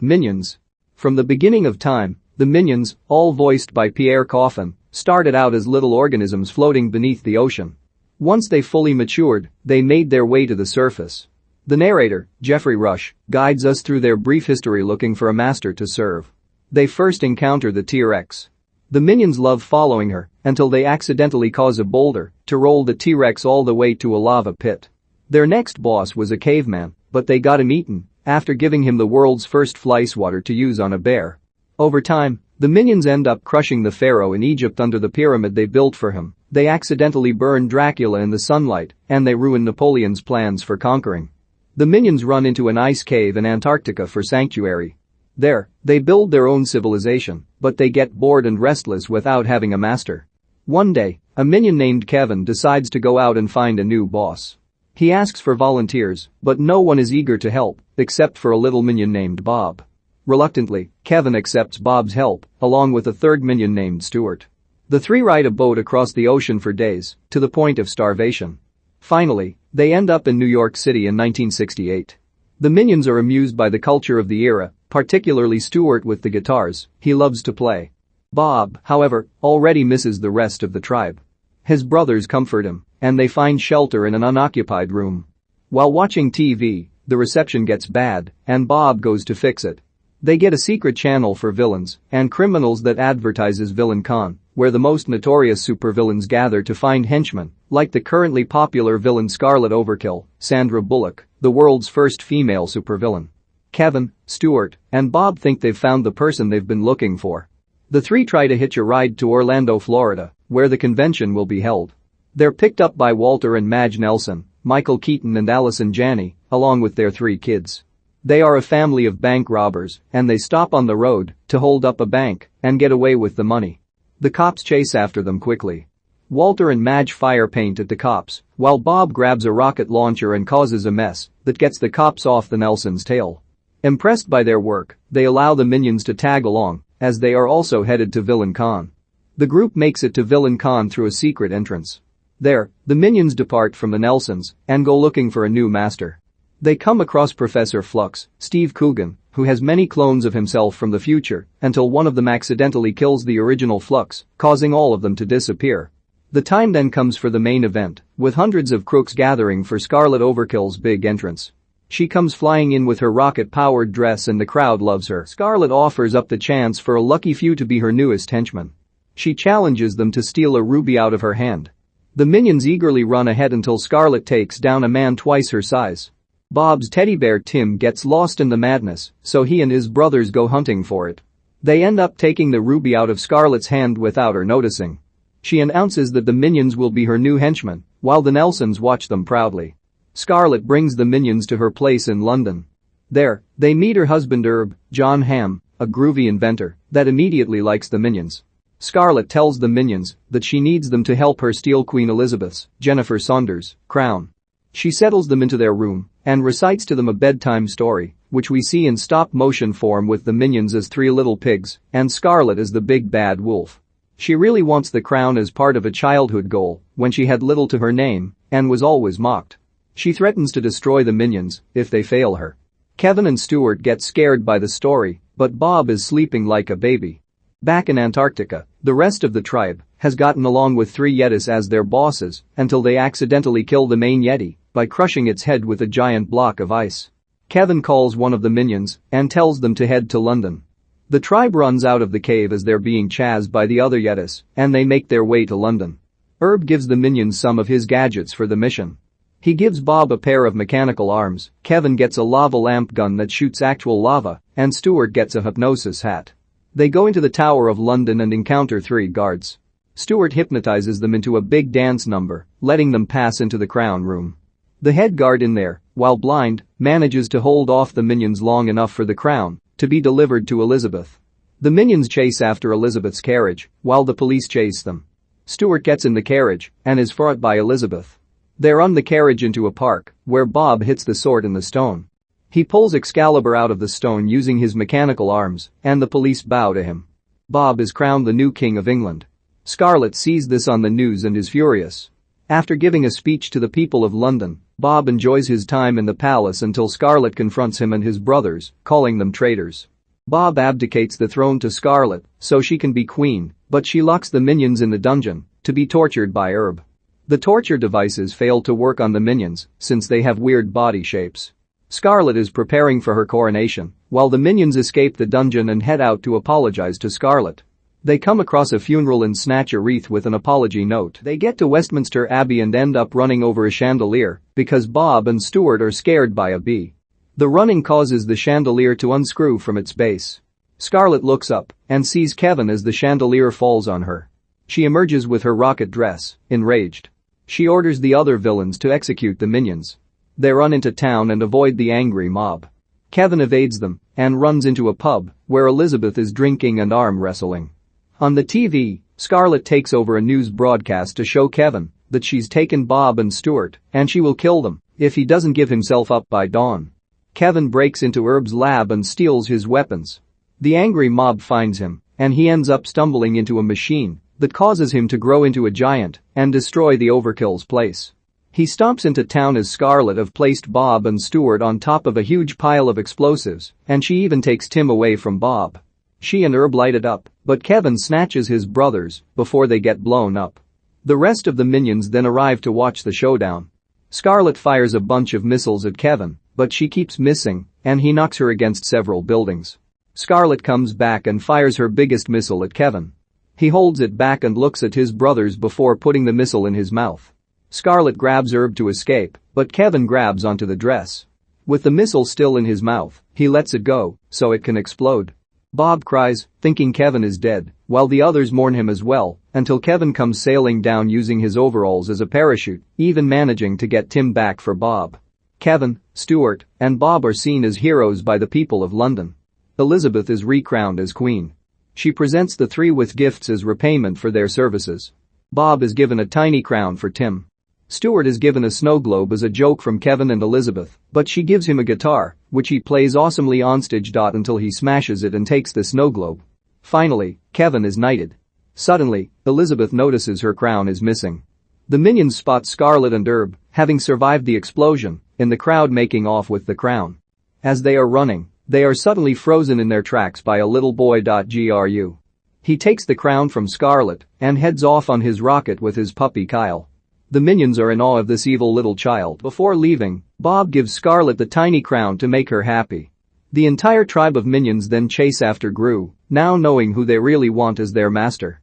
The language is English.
Minions. From the beginning of time, the minions, all voiced by Pierre Coffin, started out as little organisms floating beneath the ocean. Once they fully matured, they made their way to the surface. The narrator, Geoffrey, guides us through their brief history looking for a master to serve. They first encounter the T-Rex. The minions love following her until they accidentally cause a boulder to roll the T-Rex all the way to a lava pit. Their next boss was a caveman, but they got him eaten after giving him the world's first fly swatter to use on a bear. Over time, the minions end up crushing the pharaoh in Egypt under the pyramid they built for him. They accidentally burn Dracula in the sunlight, and they ruin Napoleon's plans for conquering. The minions run into an ice cave in Antarctica for sanctuary. There, they build their own civilization, but they get bored and restless without having a master. One day, a minion named Kevin decides to go out and find a new boss. He asks for volunteers, but no one is eager to help, except for a little minion named Bob. Reluctantly, Kevin accepts Bob's help, along with a third minion named Stuart. The three ride a boat across the ocean for days, to the point of starvation. Finally, they end up in New York City in 1968. The minions are amused by the culture of the era, particularly Stuart with the guitars he loves to play. Bob, however, already misses the rest of the tribe. His brothers comfort him, and they find shelter in an unoccupied room. While watching TV, the reception gets bad, and Bob goes to fix it. They get a secret channel for villains and criminals that advertises Villain Con, where the most notorious supervillains gather to find henchmen, like the currently popular villain Scarlet Overkill, Sandra Bullock, the world's first female supervillain. Kevin, Stuart, and Bob think they've found the person they've been looking for. The three try to hitch a ride to Orlando, Florida, where the convention will be held. They're picked up by Walter and Madge Nelson, Michael Keaton and Allison Janney, along with their three kids. They are a family of bank robbers, and they stop on the road to hold up a bank and get away with the money. The cops chase after them quickly. Walter and Madge fire paint at the cops, while Bob grabs a rocket launcher and causes a mess that gets the cops off the Nelsons' tail. Impressed by their work, they allow the minions to tag along, as they are also headed to Villain Con. The group makes it to Villain Con through a secret entrance. There, the minions depart from the Nelsons and go looking for a new master. They come across Professor Flux, Steve Coogan, who has many clones of himself from the future, until one of them accidentally kills the original Flux, causing all of them to disappear. The time then comes for the main event, with hundreds of crooks gathering for Scarlet Overkill's big entrance. She comes flying in with her rocket-powered dress and the crowd loves her. Scarlet offers up the chance for a lucky few to be her newest henchmen. She challenges them to steal a ruby out of her hand. The minions eagerly run ahead until Scarlet takes down a man twice her size. Bob's teddy bear Tim gets lost in the madness, so he and his brothers go hunting for it. They end up taking the ruby out of Scarlet's hand without her noticing. She announces that the minions will be her new henchmen, while the Nelsons watch them proudly. Scarlet brings the minions to her place in London. There, they meet her husband John Hamm, a groovy inventor that immediately likes the minions. Scarlet tells the minions that she needs them to help her steal Queen Elizabeth's, Jennifer Saunders, crown. She settles them into their room and recites to them a bedtime story, which we see in stop-motion form with the minions as three little pigs and Scarlet as the big bad wolf. She really wants the crown as part of a childhood goal when she had little to her name and was always mocked. She threatens to destroy the minions if they fail her. Kevin and Stuart get scared by the story, but Bob is sleeping like a baby. Back in Antarctica, the rest of the tribe has gotten along with three Yetis as their bosses until they accidentally kill the main Yeti by crushing its head with a giant block of ice. Kevin calls one of the minions and tells them to head to London. The tribe runs out of the cave as they're being chased by the other Yetis, and they make their way to London. Gives the minions some of his gadgets for the mission. He gives Bob a pair of mechanical arms, Kevin gets a lava lamp gun that shoots actual lava, and Stuart gets a hypnosis hat. They go into the Tower of London and encounter three guards. Stuart hypnotizes them into a big dance number, letting them pass into the crown room. The head guard in there, while blind, manages to hold off the minions long enough for the crown to be delivered to Elizabeth. The minions chase after Elizabeth's carriage, while the police chase them. Stuart gets in the carriage and is fought by Elizabeth. They run the carriage into a park, where Bob hits the sword in the stone. He pulls Excalibur out of the stone using his mechanical arms, and the police bow to him. Bob is crowned the new King of England. Scarlet sees this on the news and is furious. After giving a speech to the people of London, Bob enjoys his time in the palace until Scarlet confronts him and his brothers, calling them traitors. Bob abdicates the throne to Scarlet so she can be queen, but she locks the minions in the dungeon to be tortured by Herb. The torture devices fail to work on the minions since they have weird body shapes. Scarlet is preparing for her coronation while the minions escape the dungeon and head out to apologize to Scarlet. They come across a funeral and snatch a wreath with an apology note. They get to Westminster Abbey and end up running over a chandelier because Bob and Stuart are scared by a bee. The running causes the chandelier to unscrew from its base. Scarlet looks up and sees Kevin as the chandelier falls on her. She emerges with her rocket dress, enraged. She orders the other villains to execute the minions. They run into town and avoid the angry mob. Kevin evades them and runs into a pub where Elizabeth is drinking and arm wrestling. On the TV, Scarlet takes over a news broadcast to show Kevin that she's taken Bob and Stuart and she will kill them if he doesn't give himself up by dawn. Kevin breaks into Herb's lab and steals his weapons. The angry mob finds him and he ends up stumbling into a machine that causes him to grow into a giant and destroy the Overkill's place. He stomps into town as Scarlet have placed Bob and Stuart on top of a huge pile of explosives and she even takes Tim away from Bob. She and Herb light it up, but Kevin snatches his brothers before they get blown up. The rest of the minions then arrive to watch the showdown. Scarlet fires a bunch of missiles at Kevin, but she keeps missing and he knocks her against several buildings. Scarlet comes back and fires her biggest missile at Kevin. He holds it back and looks at his brothers before putting the missile in his mouth. Scarlet grabs Herb to escape, but Kevin grabs onto the dress. With the missile still in his mouth, he lets it go so it can explode. Bob cries, thinking Kevin is dead, while the others mourn him as well, until Kevin comes sailing down using his overalls as a parachute, even managing to get Tim back for Bob. Kevin, Stuart, and Bob are seen as heroes by the people of London. Elizabeth is recrowned as queen. She presents the three with gifts as repayment for their services. Bob is given a tiny crown for Tim. Stuart is given a snow globe as a joke from Kevin and Elizabeth, but she gives him a guitar, which he plays awesomely onstage. Until he smashes it and takes the snow globe. Finally, Kevin is knighted. Suddenly, Elizabeth notices her crown is missing. The minions spot Scarlet and Herb, having survived the explosion, in the crowd making off with the crown. As they are running, they are suddenly frozen in their tracks by a little boy. Gru. He takes the crown from Scarlet and heads off on his rocket with his puppy Kyle. The minions are in awe of this evil little child. Before leaving, Bob gives Scarlet the tiny crown to make her happy. The entire tribe of minions then chase after Gru, now knowing who they really want as their master.